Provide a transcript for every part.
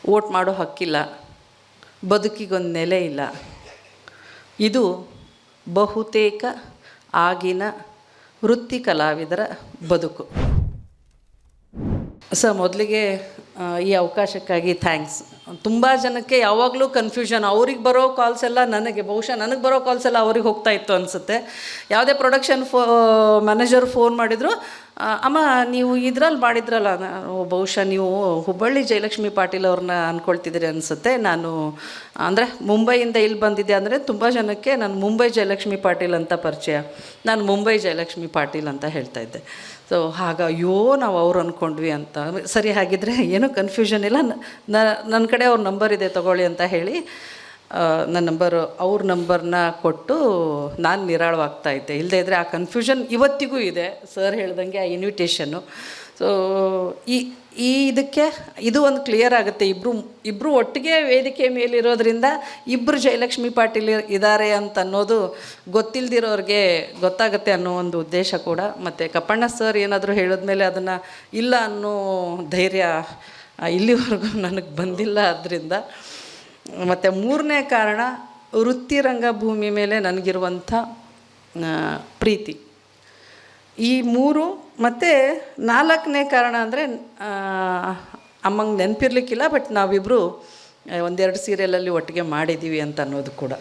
Vote ಮಾಡೋ ಹಕ್ಕಿಲ್ಲ, ಬದುಕಿಗೊಂದು ನೆಲೆ ಇಲ್ಲ. ಇದು ಬಹುತೇಕ ಆಗಿನ ವೃತ್ತಿ ಕಲಾವಿದರ ಬದುಕು. ಮೊದಲಿಗೆ ಈ ಅವಕಾಶಕ್ಕಾಗಿ ಥ್ಯಾಂಕ್ಸ್. ತುಂಬ ಜನಕ್ಕೆ ಯಾವಾಗಲೂ ಕನ್ಫ್ಯೂಷನ್, ಅವ್ರಿಗೆ ಬರೋ ಕಾಲ್ಸ್ ಎಲ್ಲ ನನಗೆ, ಬಹುಶಃ ನನಗೆ ಬರೋ ಕಾಲ್ಸ್ ಎಲ್ಲ ಅವ್ರಿಗೆ ಹೋಗ್ತಾ ಇತ್ತು ಅನಿಸುತ್ತೆ. ಯಾವುದೇ ಪ್ರೊಡಕ್ಷನ್ ಮ್ಯಾನೇಜರ್ ಫೋನ್ ಮಾಡಿದರು, ಅಮ್ಮ ನೀವು ಇದ್ರಲ್ಲಿ ಮಾಡಿದ್ರಲ್ಲ, ಬಹುಶಃ ನೀವು ಹುಬ್ಬಳ್ಳಿ ಜಯಲಕ್ಷ್ಮಿ ಪಾಟೀಲ್ ಅವ್ರನ್ನ ಅಂದ್ಕೊಳ್ತಿದ್ದೀರಿ ಅನಿಸುತ್ತೆ. ನಾನು ಅಂದರೆ ಮುಂಬೈಯಿಂದ ಇಲ್ಲಿ ಬಂದಿದ್ದೆ ಅಂದರೆ ತುಂಬ ಜನಕ್ಕೆ ನಾನು ಮುಂಬೈ ಜಯಲಕ್ಷ್ಮಿ ಪಾಟೀಲ್ ಅಂತ ಪರಿಚಯ, ನಾನು ಮುಂಬೈ ಜಯಲಕ್ಷ್ಮಿ ಪಾಟೀಲ್ ಅಂತ ಹೇಳ್ತಾ ಇದ್ದೆ. ಸೊ ಅಯ್ಯೋ ನಾವು ಅವ್ರು ಅಂದ್ಕೊಂಡ್ವಿ ಅಂತ. ಸರಿ, ಹಾಗಿದ್ರೆ ಏನೂ ಕನ್ಫ್ಯೂಷನ್ ಇಲ್ಲ, ನನ್ನ ಕಡೆ ಅವ್ರ ನಂಬರ್ ಇದೆ ತೊಗೊಳ್ಳಿ ಅಂತ ಹೇಳಿ ನನ್ನ ಅವ್ರ ನಂಬರ್ನ ಕೊಟ್ಟು ನಾನು ನಿರಾಳವಾಗ್ತಾಯಿದ್ದೆ. ಇಲ್ಲದೇ ಇದ್ದರೆ ಆ ಕನ್ಫ್ಯೂಷನ್ ಇವತ್ತಿಗೂ ಇದೆ. ಸರ್ ಹೇಳ್ದಂಗೆ ಆ ಇನ್ವಿಟೇಷನ್ನು. ಸೊ ಇದಕ್ಕೆ ಇದು ಒಂದು ಕ್ಲಿಯರ್ ಆಗುತ್ತೆ. ಇಬ್ಬರು ಒಟ್ಟಿಗೆ ವೇದಿಕೆ ಮೇಲಿರೋದ್ರಿಂದ ಇಬ್ಬರು ಜಯಲಕ್ಷ್ಮಿ ಪಾಟೀಲ್ ಇದ್ದಾರೆ ಅಂತ ಅನ್ನೋದು ಗೊತ್ತಿಲ್ಲದಿರೋರಿಗೆ ಗೊತ್ತಾಗುತ್ತೆ ಅನ್ನೋ ಒಂದು ಉದ್ದೇಶ ಕೂಡ. ಮತ್ತು ಕಪ್ಪಣ್ಣ ಸರ್ ಏನಾದರೂ ಹೇಳಿದ್ಮೇಲೆ ಅದನ್ನು ಇಲ್ಲ ಅನ್ನೋ ಧೈರ್ಯ ಇಲ್ಲಿವರೆಗೂ ನನಗೆ ಬಂದಿಲ್ಲ. ಅದರಿಂದ ಮತ್ತು ಮೂರನೇ ಕಾರಣ ವೃತ್ತಿ ರಂಗಭೂಮಿ ಮೇಲೆ ನನಗಿರುವಂಥ ಪ್ರೀತಿ. ಈ ಮೂರು. ಮತ್ತು ನಾಲ್ಕನೇ ಕಾರಣ ಅಂದರೆ ಅಮ್ಮಂಗೆ ನೆನಪಿರ್ಲಿಕ್ಕಿಲ್ಲ, ಬಟ್ ನಾವಿಬ್ಬರು ಒಂದೆರಡು ಸೀರಿಯಲಲ್ಲಿ ಒಟ್ಟಿಗೆ ಮಾಡಿದ್ದೀವಿ ಅಂತ ಅನ್ನೋದು ಕೂಡ.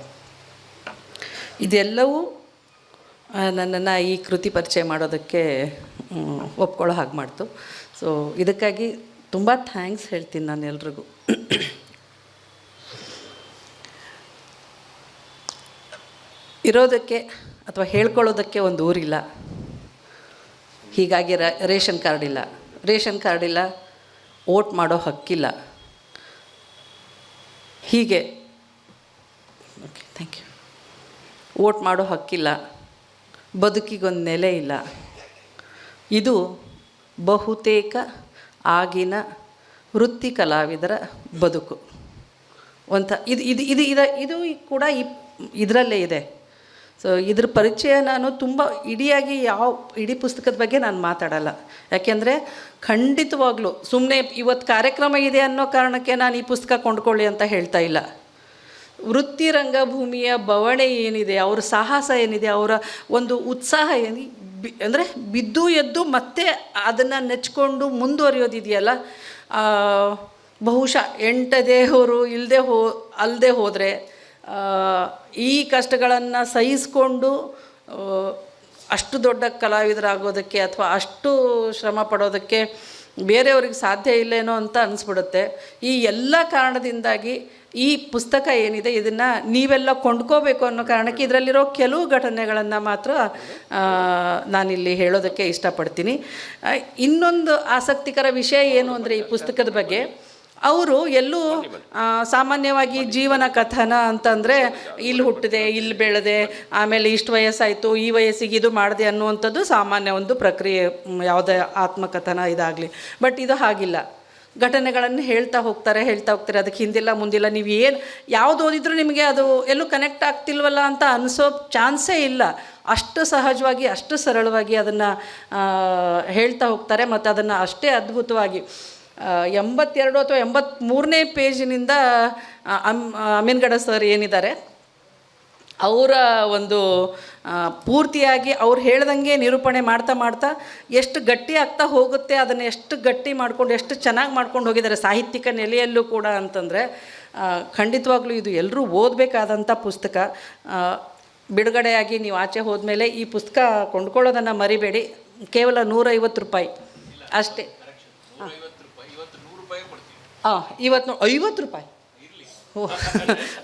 ಇದೆಲ್ಲವೂ ನನ್ನನ್ನು ಈ ಕೃತಿ ಪರಿಚಯ ಮಾಡೋದಕ್ಕೆ ಒಪ್ಕೊಳ್ಳೋ ಹಾಗೆ ಮಾಡ್ತು. ಸೊ ಇದಕ್ಕಾಗಿ ತುಂಬ ಥ್ಯಾಂಕ್ಸ್ ಹೇಳ್ತೀನಿ ನಾನು ಎಲ್ರಿಗೂ. ಇರೋದಕ್ಕೆ ಅಥವಾ ಹೇಳ್ಕೊಳ್ಳೋದಕ್ಕೆ ಒಂದು ಊರಿಲ್ಲ, ಹೀಗಾಗಿ ರೇಷನ್ ಕಾರ್ಡ್ ಇಲ್ಲ, ವೋಟ್ ಮಾಡೋ ಹಕ್ಕಿಲ್ಲ. ಹೀಗೆ ಓಕೆ, ಥ್ಯಾಂಕ್ ಯು. ವೋಟ್ ಮಾಡೋ ಹಕ್ಕಿಲ್ಲ, ಬದುಕಿಗೊಂದು ನೆಲೆ ಇಲ್ಲ. ಇದು ಬಹುತೇಕ ಆಗಿನ ವೃತ್ತಿ ಕಲಾವಿದರ ಬದುಕು. ಇದು ಕೂಡ ಇದರಲ್ಲೇ ಇದೆ. ಸೊ ಇದ್ರ ಪರಿಚಯ ನಾನು ತುಂಬ ಇಡೀ ಪುಸ್ತಕದ ಬಗ್ಗೆ ನಾನು ಮಾತಾಡಲ್ಲ. ಯಾಕೆಂದರೆ ಖಂಡಿತವಾಗ್ಲೂ ಸುಮ್ಮನೆ ಇವತ್ತು ಕಾರ್ಯಕ್ರಮ ಇದೆ ಅನ್ನೋ ಕಾರಣಕ್ಕೆ ನಾನು ಈ ಪುಸ್ತಕ ಕೊಂಡ್ಕೊಳ್ಳಿ ಅಂತ ಹೇಳ್ತಾ ಇಲ್ಲ. ವೃತ್ತಿ ರಂಗಭೂಮಿಯ ಬವಣೆ ಏನಿದೆ, ಅವರ ಸಾಹಸ ಏನಿದೆ, ಅವರ ಒಂದು ಉತ್ಸಾಹ ಅಂದರೆ ಬಿದ್ದು ಎದ್ದು ಮತ್ತೆ ಅದನ್ನು ನೆಚ್ಕೊಂಡು ಮುಂದುವರಿಯೋದಿದೆಯಲ್ಲ, ಬಹುಶಃ ಎಂಟದೇವರು ಅಲ್ಲದೆ ಹೋದರೆ ಈ ಕಷ್ಟಗಳನ್ನು ಸಹಿಸ್ಕೊಂಡು ಅಷ್ಟು ದೊಡ್ಡ ಕಲಾವಿದರಾಗೋದಕ್ಕೆ ಅಥವಾ ಅಷ್ಟು ಶ್ರಮ ಪಡೋದಕ್ಕೆ ಬೇರೆಯವ್ರಿಗೆ ಸಾಧ್ಯ ಇಲ್ಲೇನೋ ಅಂತ ಅನಿಸ್ಬಿಡುತ್ತೆ. ಈ ಎಲ್ಲ ಕಾರಣದಿಂದಾಗಿ ಈ ಪುಸ್ತಕ ಏನಿದೆ ಇದನ್ನು ನೀವೆಲ್ಲ ಕೊಂಡ್ಕೋಬೇಕು ಅನ್ನೋ ಕಾರಣಕ್ಕೆ ಇದರಲ್ಲಿರೋ ಕೆಲವು ಘಟನೆಗಳನ್ನು ಮಾತ್ರ ನಾನಿಲ್ಲಿ ಹೇಳೋದಕ್ಕೆ ಇಷ್ಟಪಡ್ತೀನಿ. ಇನ್ನೊಂದು ಆಸಕ್ತಿಕರ ವಿಷಯ ಏನು ಅಂದರೆ ಈ ಪುಸ್ತಕದ ಬಗ್ಗೆ, ಅವರು ಎಲ್ಲೂ ಸಾಮಾನ್ಯವಾಗಿ ಜೀವನ ಕಥನ ಅಂತಂದರೆ ಇಲ್ಲಿ ಹುಟ್ಟಿದೆ, ಇಲ್ಲಿ ಬೆಳೆದೆ, ಆಮೇಲೆ ಇಷ್ಟು ವಯಸ್ಸಾಯಿತು, ಈ ವಯಸ್ಸಿಗೆ ಇದು ಮಾಡಿದೆ ಅನ್ನುವಂಥದ್ದು ಸಾಮಾನ್ಯ ಒಂದು ಪ್ರಕ್ರಿಯೆ, ಯಾವುದೇ ಆತ್ಮಕಥನ ಇದಾಗಲಿ. ಬಟ್ ಇದು ಹಾಗಿಲ್ಲ. ಘಟನೆಗಳನ್ನು ಹೇಳ್ತಾ ಹೋಗ್ತಾರೆ. ಅದಕ್ಕೆ ಹಿಂದಿಲ್ಲ ಮುಂದಿಲ್ಲ, ನೀವು ಯಾವುದು ಓದಿದ್ರೂ ನಿಮಗೆ ಅದು ಎಲ್ಲೂ ಕನೆಕ್ಟ್ ಆಗ್ತಿಲ್ವಲ್ಲ ಅಂತ ಅನಿಸೋ ಚಾನ್ಸೇ ಇಲ್ಲ. ಅಷ್ಟು ಸಹಜವಾಗಿ, ಅಷ್ಟು ಸರಳವಾಗಿ ಅದನ್ನು ಹೇಳ್ತಾ ಹೋಗ್ತಾರೆ. ಮತ್ತು ಅದನ್ನು ಅಷ್ಟೇ ಅದ್ಭುತವಾಗಿ 82 ಅಥವಾ 83ನೇ ಪೇಜಿನಿಂದ ಅಮೀನ್ಗಡ ಸರ್ ಏನಿದ್ದಾರೆ ಅವರ ಒಂದು ಪೂರ್ತಿಯಾಗಿ ಅವ್ರು ಹೇಳ್ದಂಗೆ ನಿರೂಪಣೆ ಮಾಡ್ತಾ ಎಷ್ಟು ಗಟ್ಟಿ ಆಗ್ತಾ ಹೋಗುತ್ತೆ, ಅದನ್ನು ಎಷ್ಟು ಗಟ್ಟಿ ಮಾಡ್ಕೊಂಡು ಎಷ್ಟು ಚೆನ್ನಾಗಿ ಮಾಡ್ಕೊಂಡು ಹೋಗಿದ್ದಾರೆ ಸಾಹಿತ್ಯಿಕ ನೆಲೆಯಲ್ಲೂ ಕೂಡ ಅಂತಂದರೆ ಖಂಡಿತವಾಗ್ಲೂ ಇದು ಎಲ್ಲರೂ ಓದಬೇಕಾದಂಥ ಪುಸ್ತಕ. ಬಿಡುಗಡೆಯಾಗಿ ನೀವು ಆಚೆ ಹೋದ್ಮೇಲೆ ಈ ಪುಸ್ತಕ ಕೊಂಡ್ಕೊಳ್ಳೋದನ್ನು ಮರಿಬೇಡಿ. ಕೇವಲ 150 ರೂಪಾಯಿ ಅಷ್ಟೇ. ಇವತ್ತು 50 ರೂಪಾಯಿ,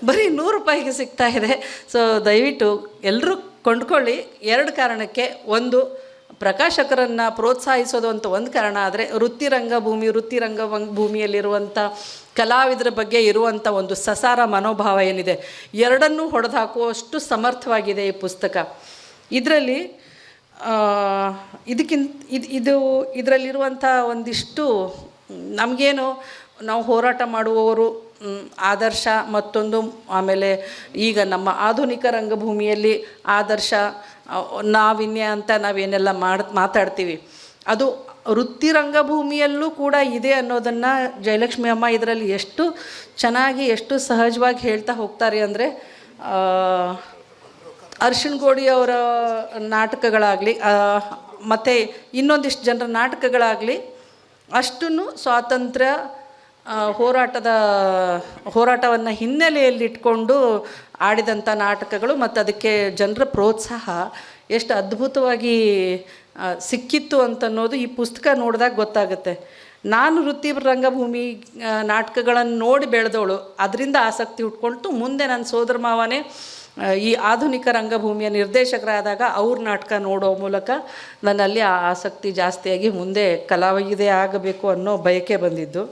ಬರೀ 100 ರೂಪಾಯಿಗೆ ಸಿಗ್ತಾ ಇದೆ. ಸೊ ದಯವಿಟ್ಟು ಎಲ್ಲರೂ ಕೊಂಡ್ಕೊಳ್ಳಿ. 2 ಕಾರಣಕ್ಕೆ. ಒಂದು, ಪ್ರಕಾಶಕರನ್ನು ಪ್ರೋತ್ಸಾಹಿಸೋದು ಅಂತ ಒಂದು ಕಾರಣ ಆದರೆ, ವೃತ್ತಿ ರಂಗಭೂಮಿಯಲ್ಲಿರುವಂಥ ಕಲಾವಿದರ ಬಗ್ಗೆ ಇರುವಂಥ ಒಂದು ಸಸಾರ ಮನೋಭಾವ ಏನಿದೆ, ಎರಡನ್ನೂ ಹೊಡೆದು ಹಾಕುವಷ್ಟು ಸಮರ್ಥವಾಗಿದೆ ಈ ಪುಸ್ತಕ. ಇದರಲ್ಲಿ ಇದರಲ್ಲಿರುವಂಥ ಒಂದಿಷ್ಟು ನಮಗೇನು ನಾವು ಹೋರಾಟ ಮಾಡುವವರು ಆದರ್ಶ, ಮತ್ತೊಂದು ಆಮೇಲೆ ಈಗ ನಮ್ಮ ಆಧುನಿಕ ರಂಗಭೂಮಿಯಲ್ಲಿ ಆದರ್ಶ, ನಾವಿನ್ಯ ಅಂತ ನಾವೇನೆಲ್ಲ ಮಾತಾಡ್ತೀವಿ, ಅದು ವೃತ್ತಿ ರಂಗಭೂಮಿಯಲ್ಲೂ ಕೂಡ ಇದೆ ಅನ್ನೋದನ್ನು ಜಯಲಕ್ಷ್ಮಿ ಅಮ್ಮ ಇದರಲ್ಲಿ ಎಷ್ಟು ಚೆನ್ನಾಗಿ ಎಷ್ಟು ಸಹಜವಾಗಿ ಹೇಳ್ತಾ ಹೋಗ್ತಾರೆ ಅಂದರೆ, ಅರ್ಶಿಣ್ ಗೋಡಿ ಅವರ ನಾಟಕಗಳಾಗಲಿ ಮತ್ತು ಇನ್ನೊಂದಿಷ್ಟು ಜನರ ನಾಟಕಗಳಾಗಲಿ ಅಷ್ಟನ್ನು ಸ್ವಾತಂತ್ರ್ಯ ಹೋರಾಟವನ್ನು ಹಿನ್ನೆಲೆಯಲ್ಲಿಟ್ಕೊಂಡು ಆಡಿದಂಥ ನಾಟಕಗಳು ಮತ್ತು ಅದಕ್ಕೆ ಜನರ ಪ್ರೋತ್ಸಾಹ ಎಷ್ಟು ಅದ್ಭುತವಾಗಿ ಸಿಕ್ಕಿತ್ತು ಅಂತನ್ನೋದು ಈ ಪುಸ್ತಕ ನೋಡಿದಾಗ ಗೊತ್ತಾಗುತ್ತೆ. ನಾನು ವೃತ್ತಿ ರಂಗಭೂಮಿ ನಾಟಕಗಳನ್ನು ನೋಡಿ ಬೆಳೆದವಳು, ಅದರಿಂದ ಆಸಕ್ತಿ ಉಟ್ಕೊಳ್ತು. ಮುಂದೆ ನನ್ನ ಸೋದರ ಮಾವನೇ ಈ ಆಧುನಿಕ ರಂಗಭೂಮಿಯ ನಿರ್ದೇಶಕರಾದಾಗ ಅವ್ರ ನಾಟಕ ನೋಡೋ ಮೂಲಕ ನನ್ನಲ್ಲಿ ಆ ಆಸಕ್ತಿ ಜಾಸ್ತಿಯಾಗಿ ಮುಂದೆ ಕಲಾವಿದೆ ಆಗಬೇಕು ಅನ್ನೋ ಬಯಕೆ ಬಂದಿದ್ದು.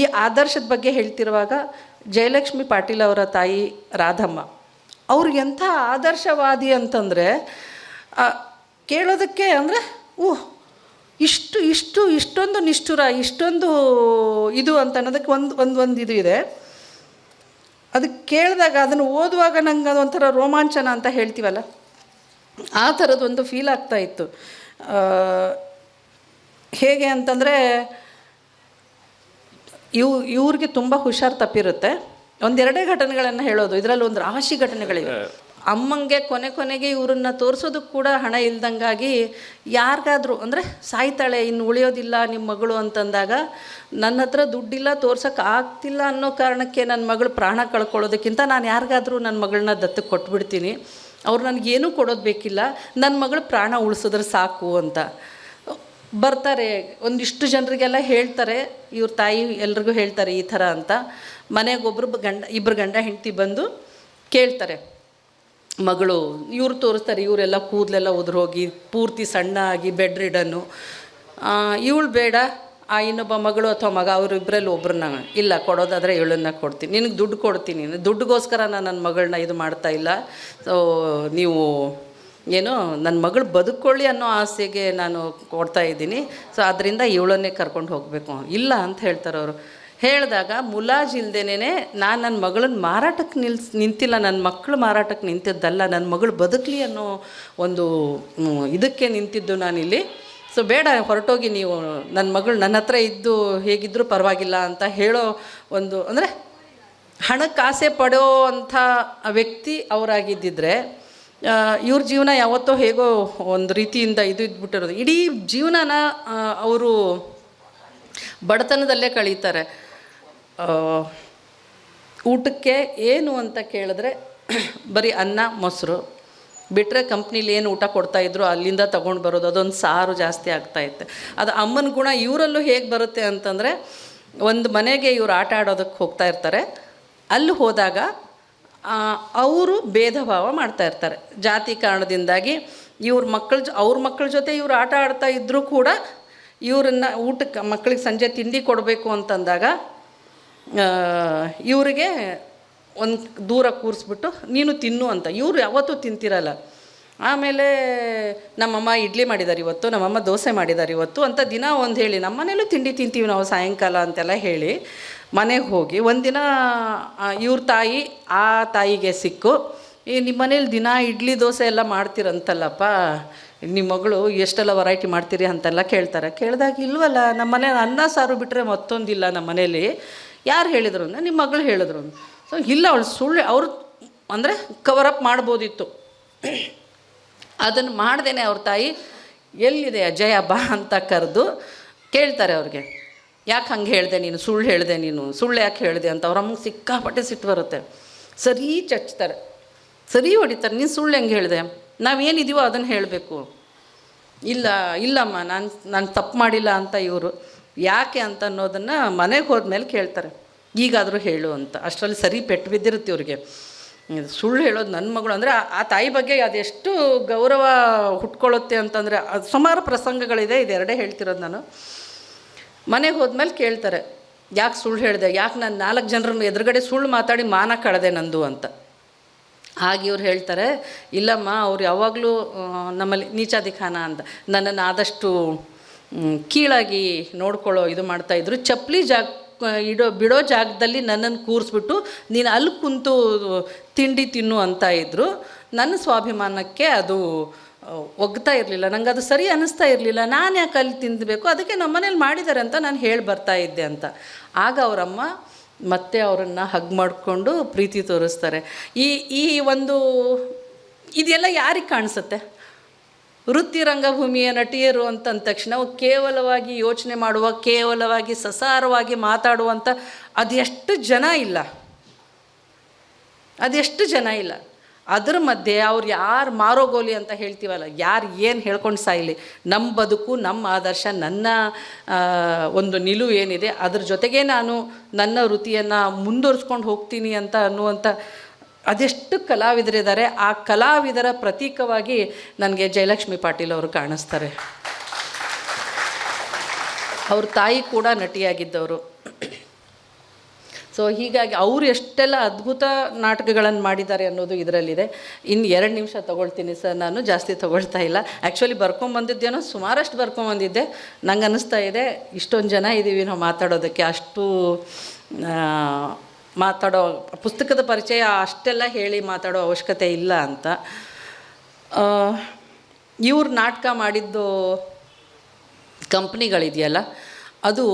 ಈ ಆದರ್ಶದ ಬಗ್ಗೆ ಹೇಳ್ತಿರುವಾಗ ಜಯಲಕ್ಷ್ಮಿ ಪಾಟೀಲ್ ಅವರ ತಾಯಿ ರಾಧಮ್ಮ ಅವ್ರು ಎಂಥ ಆದರ್ಶವಾದಿ ಅಂತಂದರೆ, ಕೇಳೋದಕ್ಕೆ ಅಂದರೆ ಇಷ್ಟೊಂದು ನಿಷ್ಠುರ, ಇಷ್ಟೊಂದು ಇದು ಅಂತ ಅನ್ನೋದಕ್ಕೆ ಒಂದು ಇದು ಇದೆ. ಅದಕ್ಕೆ ಕೇಳಿದಾಗ ಅದನ್ನು ಓದುವಾಗ ನಂಗೆ ಅದೊಂಥರ ರೋಮಾಂಚನ ಅಂತ ಹೇಳ್ತೀವಲ್ಲ, ಆ ಥರದ್ದೊಂದು ಫೀಲ್ ಆಗ್ತಾಯಿತ್ತು. ಹೇಗೆ ಅಂತಂದರೆ, ಇವ್ರಿಗೆ ತುಂಬ ಹುಷಾರು ತಪ್ಪಿರುತ್ತೆ. ಒಂದೆರಡೇ ಘಟನೆಗಳನ್ನು ಹೇಳೋದು, ಇದರಲ್ಲಿ ಒಂದು ರಾಶಿ ಘಟನೆಗಳಿವೆ. ಅಮ್ಮಂಗೆ ಕೊನೆಗೆ ಇವ್ರನ್ನ ತೋರಿಸೋದಕ್ಕೆ ಕೂಡ ಹಣ ಇಲ್ದಂಗಾಗಿ ಯಾರಿಗಾದರೂ ಅಂದರೆ ಸಾಯ್ತಾಳೆ, ಇನ್ನು ಉಳಿಯೋದಿಲ್ಲ ನಿಮ್ಮ ಮಗಳು ಅಂತಂದಾಗ, ನನ್ನ ಹತ್ರ ದುಡ್ಡಿಲ್ಲ, ತೋರ್ಸೋಕ್ಕೆ ಆಗ್ತಿಲ್ಲ ಅನ್ನೋ ಕಾರಣಕ್ಕೆ ನನ್ನ ಮಗಳು ಪ್ರಾಣ ಕಳ್ಕೊಳ್ಳೋದಕ್ಕಿಂತ ನಾನು ಯಾರಿಗಾದರೂ ನನ್ನ ಮಗಳನ್ನ ದತ್ತಕ್ಕೆ ಕೊಟ್ಬಿಡ್ತೀನಿ, ಅವ್ರು ನನಗೇನೂ ಕೊಡೋದು ಬೇಕಿಲ್ಲ, ನನ್ನ ಮಗಳು ಪ್ರಾಣ ಉಳಿಸಿದ್ರೆ ಸಾಕು ಅಂತ ಬರ್ತಾರೆ. ಒಂದಿಷ್ಟು ಜನರಿಗೆಲ್ಲ ಹೇಳ್ತಾರೆ, ಇವ್ರ ತಾಯಿ ಎಲ್ರಿಗೂ ಹೇಳ್ತಾರೆ ಈ ಥರ ಅಂತ. ಮನೆಗೆ ಇಬ್ಬರು ಗಂಡ ಹೆಂಡತಿ ಬಂದು ಕೇಳ್ತಾರೆ, ಮಗಳು ಇವ್ರು ತೋರಿಸ್ತಾರೆ, ಇವರೆಲ್ಲ ಕೂದಲೆಲ್ಲ ಉದುರೋಗಿ ಪೂರ್ತಿ ಸಣ್ಣ ಆಗಿ ಬೆಡ್ ರಿಡನ್ನು, ಇವಳು ಬೇಡ, ಇನ್ನೊಬ್ಬ ಮಗಳು ಅಥವಾ ಮಗ ಅವರಿಬ್ಬರಲ್ಲಿ ಒಬ್ಬರನ್ನ, ಇಲ್ಲ ಕೊಡೋದಾದರೆ ಇವಳನ್ನ ಕೊಡ್ತೀನಿ, ನಿನಗೆ ದುಡ್ಡು ಕೊಡ್ತೀನಿ, ದುಡ್ಡುಗೋಸ್ಕರ ನಾನು ನನ್ನ ಮಗಳನ್ನ ಇದು ಮಾಡ್ತಾಯಿಲ್ಲ, ಸೊ ನೀವು ಏನೋ ನನ್ನ ಮಗಳು ಬದುಕೊಳ್ಳಿ ಅನ್ನೋ ಆಸೆಗೆ ನಾನು ಕೊಡ್ತಾ ಇದ್ದೀನಿ, ಸೊ ಅದರಿಂದ ಇವಳನ್ನೇ ಕರ್ಕೊಂಡು ಹೋಗಬೇಕು, ಇಲ್ಲ ಅಂತ ಹೇಳ್ತಾರೆ ಅವರು. ಹೇಳಿದಾಗ ಮುಲಾಜಿಲ್ದೇನೆ ನಾನು ನನ್ನ ಮಗಳನ್ನ ಮಾರಾಟಕ್ಕೆ ನಿಂತಿಲ್ಲ, ನನ್ನ ಮಕ್ಕಳು ಮಾರಾಟಕ್ಕೆ ನಿಂತಿದ್ದಲ್ಲ, ನನ್ನ ಮಗಳು ಬದುಕಲಿ ಅನ್ನೋ ಒಂದು ಇದಕ್ಕೆ ನಿಂತಿದ್ದು ನಾನಿಲ್ಲಿ, ಸೊ ಬೇಡ ಹೊರಟೋಗಿ ನೀವು, ನನ್ನ ಮಗಳು ನನ್ನ ಹತ್ರ ಇದ್ದು ಹೇಗಿದ್ದರೂ ಪರವಾಗಿಲ್ಲ ಅಂತ ಹೇಳೋ ಒಂದು, ಅಂದರೆ ಹಣಕ್ಕೆ ಆಸೆ ಪಡೋ ಅಂಥ ವ್ಯಕ್ತಿ ಅವರಾಗಿದ್ದಿದ್ರೆ ಇವ್ರ ಜೀವನ ಯಾವತ್ತೋ ಹೇಗೋ ಒಂದು ರೀತಿಯಿಂದ ಇದು ಇದ್ಬಿಟ್ಟಿರೋದು. ಇಡೀ ಜೀವನನ ಅವರು ಬಡತನದಲ್ಲೇ ಕಳೀತಾರೆ. ಊಟಕ್ಕೆ ಏನು ಅಂತ ಕೇಳಿದ್ರೆ ಬರೀ ಅನ್ನ ಮೊಸರು ಬಿಟ್ಟರೆ ಕಂಪ್ನೀಲಿ ಏನು ಊಟ ಕೊಡ್ತಾಯಿದ್ರು ಅಲ್ಲಿಂದ ತೊಗೊಂಡು ಬರೋದು, ಅದೊಂದು ಸಾರು ಜಾಸ್ತಿ ಆಗ್ತಾಯಿತ್ತು. ಅದು ಅಮ್ಮನ ಗುಣ ಇವರಲ್ಲೂ ಹೇಗೆ ಬರುತ್ತೆ ಅಂತಂದರೆ, ಒಂದು ಮನೆಗೆ ಇವರು ಆಟ ಆಡೋದಕ್ಕೆ ಹೋಗ್ತಾ ಇರ್ತಾರೆ, ಅಲ್ಲಿ ಹೋದಾಗ ಅವರು ಭೇದ ಭಾವ ಮಾಡ್ತಾಯಿರ್ತಾರೆ. ಜಾತಿ ಕಾರಣದಿಂದಾಗಿ ಅವ್ರ ಮಕ್ಕಳ ಜೊತೆ ಇವರು ಆಟ ಆಡ್ತಾ ಇದ್ದರೂ ಕೂಡ ಇವರನ್ನು ಊಟಕ್ಕೆ ಮಕ್ಕಳಿಗೆ ಸಂಜೆ ತಿಂಡಿ ಕೊಡಬೇಕು ಅಂತಂದಾಗ ಇವರಿಗೆ ಒಂದು ದೂರ ಕೂರಿಸ್ಬಿಟ್ಟು ನೀನು ತಿನ್ನು ಅಂತ, ಇವರು ಯಾವತ್ತೂ ತಿಂತಿರಲ್ಲ. ಆಮೇಲೆ ನಮ್ಮಮ್ಮ ಇಡ್ಲಿ ಮಾಡಿದ್ದಾರೆ ಇವತ್ತು, ನಮ್ಮಮ್ಮ ದೋಸೆ ಮಾಡಿದ್ದಾರೆ ಇವತ್ತು ಅಂತ ದಿನ ಒಂದು ಹೇಳಿ, ನಮ್ಮ ಮನೇಲೂ ತಿಂಡಿ ತಿಂತೀವಿ ನಾವು ಸಾಯಂಕಾಲ ಅಂತೆಲ್ಲ ಹೇಳಿ ಮನೆಗೆ ಹೋಗಿ ಒಂದಿನ ಇವ್ರ ತಾಯಿ ಆ ತಾಯಿಗೆ ಸಿಕ್ಕು, ನಿಮ್ಮ ಮನೇಲಿ ದಿನ ಇಡ್ಲಿ ದೋಸೆ ಎಲ್ಲ ಮಾಡ್ತೀರಂತಲ್ಲಪ್ಪ, ನಿಮ್ಮ ಮಗಳು ಎಷ್ಟೆಲ್ಲ ವೆರೈಟಿ ಮಾಡ್ತೀರಿ ಅಂತೆಲ್ಲ ಕೇಳ್ತಾರೆ. ಕೇಳಿದಾಗ ಇಲ್ವಲ್ಲ, ನಮ್ಮ ಮನೆ ಅನ್ನ ಸಾರು ಬಿಟ್ಟರೆ ಮತ್ತೊಂದಿಲ್ಲ ನಮ್ಮ ಮನೇಲಿ. ಯಾರು ಹೇಳಿದ್ರು ಅಂದರೆ ನಿಮ್ಮ ಮಗಳು ಹೇಳಿದ್ರು. ಸೊ ಇಲ್ಲ, ಅವಳು ಸುಳ್ಳು, ಅವರು ಅಂದರೆ ಕವರಪ್ ಮಾಡ್ಬೋದಿತ್ತು, ಅದನ್ನು ಮಾಡ್ದೇನೆ ಅವ್ರ ತಾಯಿ ಎಲ್ಲಿದೆ ಅಜಯ ಬಾ ಅಂತ ಕರೆದು ಕೇಳ್ತಾರೆ ಅವ್ರಿಗೆ, ಯಾಕೆ ಹಂಗೆ ಹೇಳಿದೆ ನೀನು, ಸುಳ್ಳು ಹೇಳಿದೆ ನೀನು, ಸುಳ್ಳು ಯಾಕೆ ಹೇಳಿದೆ ಅಂತ. ಅವ್ರಮ್ಮಗೆ ಸಿಕ್ಕಾಪಟ್ಟೆ ಸಿಟ್ಟು ಬರುತ್ತೆ. ಸರಿ ಚಚ್ತಾರೆ, ಸರಿ ಹೊಡಿತಾರೆ, ನೀನು ಸುಳ್ಳು ಹೆಂಗೆ ಹೇಳಿದೆ, ನಾವೇನಿದೀವೋ ಅದನ್ನು ಹೇಳಬೇಕು. ಇಲ್ಲಮ್ಮ ನಾನು ತಪ್ಪು ಮಾಡಿಲ್ಲ ಅಂತ ಇವರು. ಯಾಕೆ ಅಂತ ಅನ್ನೋದನ್ನು ಮನೆಗೆ ಹೋದ್ಮೇಲೆ ಕೇಳ್ತಾರೆ, ಈಗಾದರೂ ಹೇಳು ಅಂತ. ಅಷ್ಟರಲ್ಲಿ ಸರಿ ಪೆಟ್ಟು ಬಿದ್ದಿರುತ್ತೆ ಇವ್ರಿಗೆ. ಸುಳ್ಳು ಹೇಳೋದು ನನ್ನ ಮಗಳು ಅಂದರೆ ಆ ತಾಯಿ ಬಗ್ಗೆ ಅದೆಷ್ಟು ಗೌರವ ಹುಟ್ಕೊಳ್ಳುತ್ತೆ ಅಂತಂದರೆ, ಅದು ಸುಮಾರು ಪ್ರಸಂಗಗಳಿದೆ, ಇದೆರಡೇ ಹೇಳ್ತಿರೋದು ನಾನು. ಮನೆಗೆ ಹೋದ್ಮೇಲೆ ಕೇಳ್ತಾರೆ, ಯಾಕೆ ಸುಳ್ಳು ಹೇಳಿದೆ, ಯಾಕೆ ನಾನು 4 ಜನರ ಎದುರುಗಡೆ ಸುಳ್ಳು ಮಾತಾಡಿ ಮಾನ ಕಳೆದೆ ನಂದು ಅಂತ. ಹಾಗೆ ಇವ್ರು ಹೇಳ್ತಾರೆ, ಇಲ್ಲಮ್ಮ ಅವ್ರು ಯಾವಾಗಲೂ ನಮ್ಮಲ್ಲಿ ನೀಚಾದಿಖಾನ ಅಂತ ನನ್ನನ್ನು ಆದಷ್ಟು ಕೀಳಾಗಿ ನೋಡ್ಕೊಳ್ಳೋ ಇದು ಮಾಡ್ತಾಯಿದ್ರು. ಚಪ್ಪಲಿ ಬಿಡೋ ಜಾಗದಲ್ಲಿ ನನ್ನನ್ನು ಕೂರಿಸ್ಬಿಟ್ಟು ನೀನು ಅಲ್ಲಿ ಕುಂತು ತಿಂಡಿ ತಿನ್ನು ಅಂತ ಇದ್ದರು. ನನ್ನ ಸ್ವಾಭಿಮಾನಕ್ಕೆ ಅದು ಒಗ್ತಾ ಇರಲಿಲ್ಲ, ನಂಗೆ ಅದು ಸರಿ ಅನ್ನಿಸ್ತಾ ಇರಲಿಲ್ಲ. ನಾನು ಯಾಕೆ ಅಲ್ಲಿ ತಿಂದಬೇಕು, ಅದಕ್ಕೆ ನಮ್ಮ ಮನೇಲಿ ಮಾಡಿದ್ದಾರೆ ಅಂತ ನಾನು ಹೇಳಿ ಬರ್ತಾ ಇದ್ದೆ ಅಂತ. ಆಗ ಅವರಮ್ಮ ಮತ್ತೆ ಅವರನ್ನು ಹಗ್ ಮಾಡಿಕೊಂಡು ಪ್ರೀತಿ ತೋರಿಸ್ತಾರೆ. ಈ ಈ ಒಂದು ಇದೆಲ್ಲ ಯಾರಿಗೆ ಕಾಣಿಸುತ್ತೆ? ವೃತ್ತಿ ರಂಗಭೂಮಿಯ ನಟಿಯರು ಅಂತಂದ ತಕ್ಷಣ ಕೇವಲವಾಗಿ ಯೋಚನೆ ಮಾಡುವ, ಕೇವಲವಾಗಿ ಸಸಾರವಾಗಿ ಮಾತಾಡುವಂಥ ಅದೆಷ್ಟು ಜನ ಇಲ್ಲ, ಅದೆಷ್ಟು ಜನ ಇಲ್ಲ. ಅದ್ರ ಮಧ್ಯೆ ಅವ್ರು ಯಾರು ಮಾರೋಗೋಲಿ ಅಂತ ಹೇಳ್ತೀವಲ್ಲ, ಯಾರು ಏನು ಹೇಳ್ಕೊಂಡು ಸಾಯಲಿ, ನಮ್ಮ ಬದುಕು, ನಮ್ಮ ಆದರ್ಶ, ನನ್ನ ಒಂದು ನಿಲುವು ಏನಿದೆ ಅದ್ರ ಜೊತೆಗೆ ನಾನು ನನ್ನ ವೃತ್ತಿಯನ್ನು ಮುಂದುವರಿಸ್ಕೊಂಡು ಹೋಗ್ತೀನಿ ಅಂತ ಅನ್ನುವಂಥ ಅದೆಷ್ಟು ಕಲಾವಿದರಿದ್ದಾರೆ. ಆ ಕಲಾವಿದರ ಪ್ರತೀಕವಾಗಿ ನನಗೆ ಜಯಲಕ್ಷ್ಮಿ ಪಾಟೀಲ್ ಅವರು ಕಾಣಿಸ್ತಾರೆ. ಅವ್ರ ತಾಯಿ ಕೂಡ ನಟಿಯಾಗಿದ್ದವರು. ಸೊ ಹೀಗಾಗಿ ಅವರು ಎಷ್ಟೆಲ್ಲ ಅದ್ಭುತ ನಾಟಕಗಳನ್ನು ಮಾಡಿದ್ದಾರೆ ಅನ್ನೋದು ಇದರಲ್ಲಿದೆ. ಇನ್ನು 2 ನಿಮಿಷ ತೊಗೊಳ್ತೀನಿ ಸರ್, ನಾನು ಜಾಸ್ತಿ ತೊಗೊಳ್ತಾ ಇಲ್ಲ. ಆ್ಯಕ್ಚುಲಿ ಬರ್ಕೊಂಬಂದಿದ್ದೇನೋ ಸುಮಾರಷ್ಟು ಬರ್ಕೊಂಬಂದಿದ್ದೆ. ನಂಗೆ ಅನ್ನಿಸ್ತಾ ಇದೆ ಇಷ್ಟೊಂದು ಜನ ಇದ್ದೀವಿ ನಾವು ಮಾತಾಡೋದಕ್ಕೆ, ಅಷ್ಟು ಮಾತಾಡೋ ಪುಸ್ತಕದ ಪರಿಚಯ ಅಷ್ಟೆಲ್ಲ ಹೇಳಿ ಮಾತಾಡೋ ಅವಶ್ಯಕತೆ ಇಲ್ಲ ಅಂತ. ಇವ್ರು ನಾಟಕ ಮಾಡಿದ್ದು ಕಂಪ್ನಿಗಳಿದೆಯಲ್ಲ, ಅದು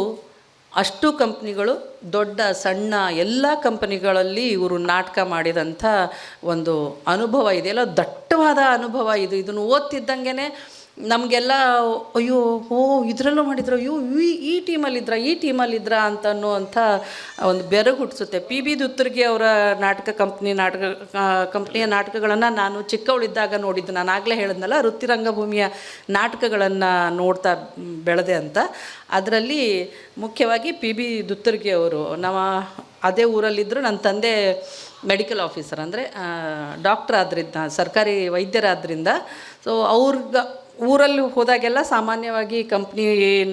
ಅಷ್ಟು ಕಂಪ್ನಿಗಳು ದೊಡ್ಡ ಸಣ್ಣ ಎಲ್ಲ ಕಂಪನಿಗಳಲ್ಲಿ ಇವರು ನಾಟಕ ಮಾಡಿದಂಥ ಒಂದು ಅನುಭವ ಇದೆಯಲ್ಲ, ದಟ್ಟವಾದ ಅನುಭವ ಇದು. ಇದನ್ನು ಓದ್ತಿದ್ದಂಗೆ ನಮಗೆಲ್ಲ ಅಯ್ಯೋ ಇದರಲ್ಲೂ ಮಾಡಿದ್ರು, ಅಯ್ಯೋ ಈ ಟೀಮಲ್ಲಿದ್ರಾ ಅಂತ ಅನ್ನುವಂಥ ಒಂದು ಬೆರಗು ಹುಟ್ಟಿಸುತ್ತೆ. ಪಿ ಬಿ ದುತ್ತರ್ಗಿ ಅವರ ಕಂಪ್ನಿಯ ನಾಟಕಗಳನ್ನು ನಾನು ಚಿಕ್ಕವಳಿದ್ದಾಗ ನೋಡಿದ್ದು. ನಾನು ಆಗಲೇ ಹೇಳಿದ್ನಲ್ಲ, ವೃತ್ತಿ ರಂಗಭೂಮಿಯ ನಾಟಕಗಳನ್ನು ನೋಡ್ತಾ ಬೆಳೆದೆ ಅಂತ. ಅದರಲ್ಲಿ ಮುಖ್ಯವಾಗಿ ಪಿ ಬಿ ದುತ್ತರ್ಗಿ ಅವರು ನಮ್ಮ ಅದೇ ಊರಲ್ಲಿದ್ದರು. ನನ್ನ ತಂದೆ ಮೆಡಿಕಲ್ ಆಫೀಸರ್, ಅಂದರೆ ಡಾಕ್ಟ್ರ್ ಆದ್ದರಿಂದ, ಸರ್ಕಾರಿ ವೈದ್ಯರಾದ್ದರಿಂದ. ಸೊ ಊರಲ್ಲಿ ಹೋದಾಗೆಲ್ಲ ಸಾಮಾನ್ಯವಾಗಿ ಕಂಪ್ನಿ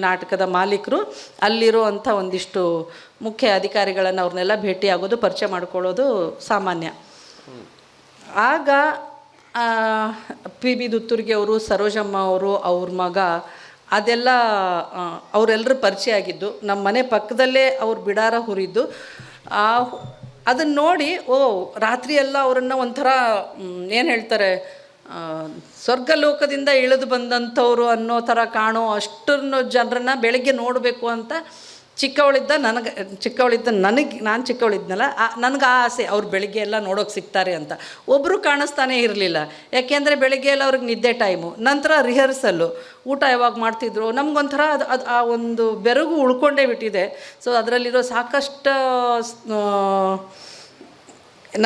ನಾಟಕದ ಮಾಲೀಕರು ಅಲ್ಲಿರೋ ಅಂಥ ಒಂದಿಷ್ಟು ಮುಖ್ಯ ಅಧಿಕಾರಿಗಳನ್ನು ಅವ್ರನ್ನೆಲ್ಲ ಭೇಟಿಯಾಗೋದು, ಪರಿಚಯ ಮಾಡ್ಕೊಳ್ಳೋದು ಸಾಮಾನ್ಯ. ಆಗ ಪಿ ಬಿ ದುತ್ತೂರ್ಗಿ ಅವರು, ಸರೋಜಮ್ಮ ಅವರು, ಅವ್ರ ಮಗ, ಅದೆಲ್ಲ ಅವರೆಲ್ಲರೂ ಪರಿಚಯ ಆಗಿದ್ದು. ನಮ್ಮ ಮನೆ ಪಕ್ಕದಲ್ಲೇ ಅವ್ರು ಬಿಡಾರ ಹುರಿದ್ದು. ಅದನ್ನು ನೋಡಿ ರಾತ್ರಿಯೆಲ್ಲ ಅವರನ್ನು ಒಂಥರ ಏನು ಹೇಳ್ತಾರೆ, ಸ್ವರ್ಗಲೋಕದಿಂದ ಇಳಿದು ಬಂದಂಥವ್ರು ಅನ್ನೋ ಥರ ಕಾಣೋ ಅಷ್ಟನ್ನು ಜನರನ್ನು ಬೆಳಗ್ಗೆ ನೋಡಬೇಕು ಅಂತ ನಾನು ಚಿಕ್ಕವಳಿದ್ನಲ್ಲ, ನನಗೆ ಆ ಆಸೆ, ಅವ್ರು ಬೆಳಗ್ಗೆ ಎಲ್ಲ ನೋಡೋಕೆ ಸಿಗ್ತಾರೆ ಅಂತ. ಒಬ್ಬರು ಕಾಣಿಸ್ತಾನೆ ಇರಲಿಲ್ಲ, ಯಾಕೆಂದರೆ ಬೆಳಗ್ಗೆ ಎಲ್ಲ ಅವ್ರಿಗೆ ನಿದ್ದೆ ಟೈಮು, ನಂತರ ರಿಹರ್ಸಲ್ಲು, ಊಟ ಯಾವಾಗ ಮಾಡ್ತಿದ್ರು, ನಮಗೊಂಥರ ಅದು ಆ ಒಂದು ಬೆರಗು ಉಳ್ಕೊಂಡೇ ಬಿಟ್ಟಿದೆ. ಸೊ ಅದರಲ್ಲಿರೋ ಸಾಕಷ್ಟು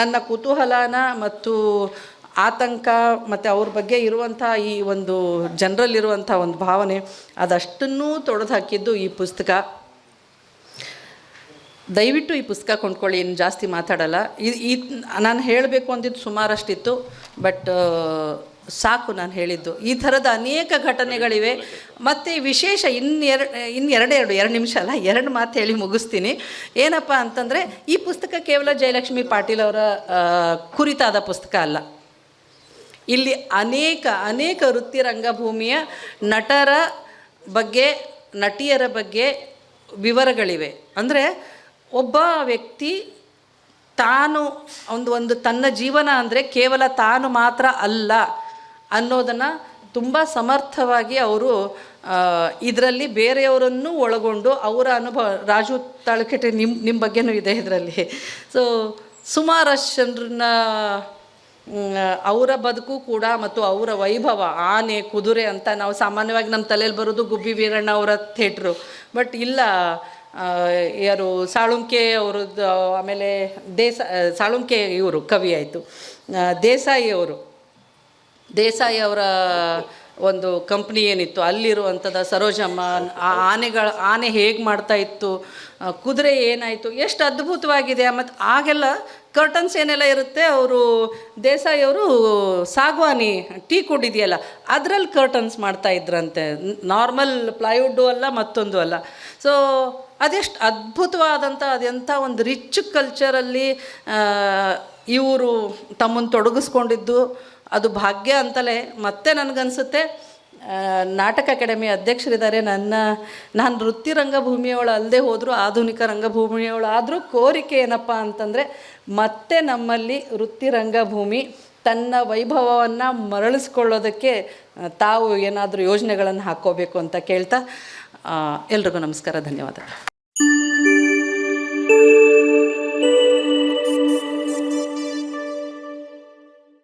ನನ್ನ ಕುತೂಹಲನ ಮತ್ತು ಆತಂಕ ಮತ್ತು ಅವ್ರ ಬಗ್ಗೆ ಇರುವಂಥ ಈ ಒಂದು ಜನರಲ್ಲಿರುವಂಥ ಒಂದು ಭಾವನೆ, ಅದಷ್ಟನ್ನೂ ತೊಡೆದು ಹಾಕಿದ್ದು ಈ ಪುಸ್ತಕ. ದಯವಿಟ್ಟು ಈ ಪುಸ್ತಕ ಕೊಂಡ್ಕೊಳ್ಳಿ. ಇನ್ನು ಜಾಸ್ತಿ ಮಾತಾಡಲ್ಲ. ನಾನು ಹೇಳಬೇಕು ಅಂದಿದ್ದು ಸುಮಾರಷ್ಟಿತ್ತು, ಬಟ್ ಸಾಕು ನಾನು ಹೇಳಿದ್ದು. ಈ ಥರದ ಅನೇಕ ಘಟನೆಗಳಿವೆ. ಮತ್ತು ವಿಶೇಷ ಎರಡು ನಿಮಿಷ ಅಲ್ಲ, 2 ಮಾತು ಹೇಳಿ ಮುಗಿಸ್ತೀನಿ. ಏನಪ್ಪ ಅಂತಂದರೆ, ಈ ಪುಸ್ತಕ ಕೇವಲ ಜಯಲಕ್ಷ್ಮಿ ಪಾಟೀಲ್ ಅವರ ಕುರಿತಾದ ಪುಸ್ತಕ ಅಲ್ಲ. ಇಲ್ಲಿ ಅನೇಕ ವೃತ್ತಿ ರಂಗಭೂಮಿಯ ನಟರ ಬಗ್ಗೆ, ನಟಿಯರ ಬಗ್ಗೆ ವಿವರಗಳಿವೆ. ಅಂದರೆ ಒಬ್ಬ ವ್ಯಕ್ತಿ ತಾನು ಒಂದು ತನ್ನ ಜೀವನ ಅಂದರೆ ಕೇವಲ ತಾನು ಮಾತ್ರ ಅಲ್ಲ ಅನ್ನೋದನ್ನು ತುಂಬ ಸಮರ್ಥವಾಗಿ ಅವರು ಇದರಲ್ಲಿ ಬೇರೆಯವರನ್ನು ಒಳಗೊಂಡು ಅವರ ಅನುಭವ, ರಾಜು ತಾಳ್ಕೆಟೆ ನಿಮ್ಮ ಬಗ್ಗೆನೂ ಇದೆ ಇದರಲ್ಲಿ. ಸೊ ಸುಮಾರಷ್ಟು ಜನರನ್ನ ಅವರ ಬದುಕು ಕೂಡ ಮತ್ತು ಅವರ ವೈಭವ, ಆನೆ, ಕುದುರೆ ಅಂತ ನಾವು ಸಾಮಾನ್ಯವಾಗಿ ನಮ್ಮ ತಲೆಯಲ್ಲಿ ಬರೋದು ಗುಬ್ಬಿ ವೀರಣ್ಣ ಅವರ ಥಿಯೇಟ್ರು. ಬಟ್ ಇಲ್ಲ, ಯಾರು ಸಾಳುಂಕೆ ಅವರದ್ದು, ಆಮೇಲೆ ಸಾಳುಂಕೆ ಇವರು ಕವಿ ಆಯಿತು, ದೇಸಾಯಿ ಅವರ ಒಂದು ಕಂಪ್ನಿ ಏನಿತ್ತು, ಅಲ್ಲಿರುವಂಥದ್ದು ಸರೋಜಮ್ಮ, ಆನೆ ಹೇಗೆ ಮಾಡ್ತಾಯಿತ್ತು, ಕುದುರೆ ಏನಾಯಿತು, ಎಷ್ಟು ಅದ್ಭುತವಾಗಿದೆ. ಮತ್ತು ಆಗೆಲ್ಲ ಕರ್ಟನ್ಸ್ ಏನೆಲ್ಲ ಇರುತ್ತೆ, ಅವರು ದೇಸಾಯಿಯವರು ಸಾಗವಾನಿ ಟೀ ಕುಡಿದೆಯಲ್ಲ ಅದರಲ್ಲಿ ಕರ್ಟನ್ಸ್ ಮಾಡ್ತಾಯಿದ್ರಂತೆ. ನಾರ್ಮಲ್ ಪ್ಲೈವುಡ್ಡು ಅಲ್ಲ, ಮತ್ತೊಂದು ಅಲ್ಲ. ಸೊ ಅದೆಷ್ಟು ಅದ್ಭುತವಾದಂಥ, ಅದೆಂಥ ಒಂದು ರಿಚ್ ಕಲ್ಚರಲ್ಲಿ ಇವರು ತಮ್ಮನ್ನು ತೊಡಗಿಸ್ಕೊಂಡಿದ್ದು ಅದು ಭಾಗ್ಯ ಅಂತಲೇ. ಮತ್ತೆ ನನಗನ್ಸುತ್ತೆ, ನಾಟಕ ಅಕಾಡೆಮಿ ಅಧ್ಯಕ್ಷರಿದ್ದಾರೆ, ನಾನು ವೃತ್ತಿ ರಂಗಭೂಮಿಯವಳು ಅಲ್ಲದೆ ಹೋದರೂ ಆಧುನಿಕ ರಂಗಭೂಮಿಯವಳಾದರೂ ಕೋರಿಕೆ ಏನಪ್ಪ ಅಂತಂದರೆ, ಮತ್ತೆ ನಮ್ಮಲ್ಲಿ ವೃತ್ತಿ ರಂಗಭೂಮಿ ತನ್ನ ವೈಭವವನ್ನು ಮರಳಿಸ್ಕೊಳ್ಳೋದಕ್ಕೆ ತಾವು ಏನಾದರೂ ಯೋಜನೆಗಳನ್ನು ಹಾಕ್ಕೋಬೇಕು ಅಂತ ಕೇಳ್ತಾ ಎಲ್ರಿಗೂ ನಮಸ್ಕಾರ, ಧನ್ಯವಾದ.